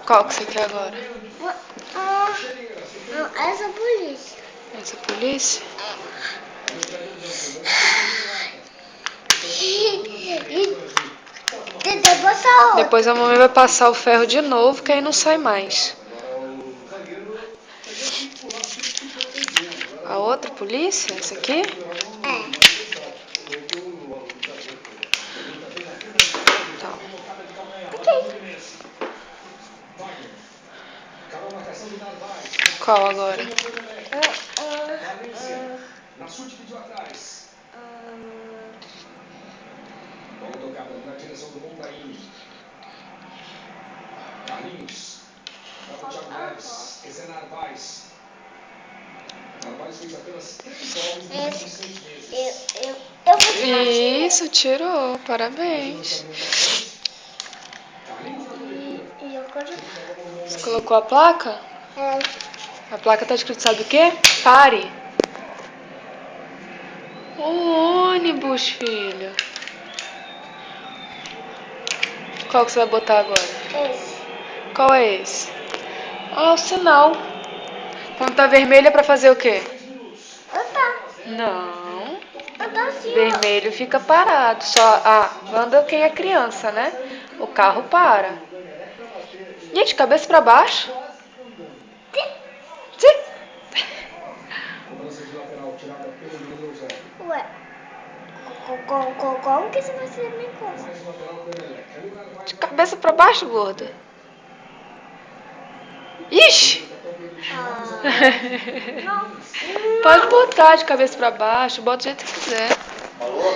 Qual que você quer agora? Essa polícia. Essa polícia? E depois a outra. Depois a mamãe vai passar o ferro de novo, que aí não sai mais. A outra polícia? Essa aqui? Tá. Qual agora? Na chute pediu atrás. Bola tocada na direção do Montaini. Carlinhos. Para o Thiago Neves. Esse é Narvaez. Narvaez fez apenas 3 jogos nos últimos 6 meses. Eu vou tirar. Isso, tirou. Parabéns. Carlinhos na cobertura. E agora? Você colocou a placa? É. A placa tá escrito, sabe o quê? Pare. O ônibus, filho. Qual que você vai botar agora? Esse. Qual é esse? Ah, o sinal. Quando tá vermelho é pra fazer o quê? Tá. Não. Tá assim, ó. Vermelho fica parado. Só anda quem é criança, né? O carro para. Gente, cabeça pra baixo. Sim. Cobrança de lateral tirada pelo goleiro Eusébio. Ué. Como que você vai ser minha coisa? Mais um lateral pro Emelec. Ali o Narvaez De cabeça pra baixo, gorda. Ixi! Não. Pode botar de cabeça pra baixo, bota do jeito que quiser. Alô?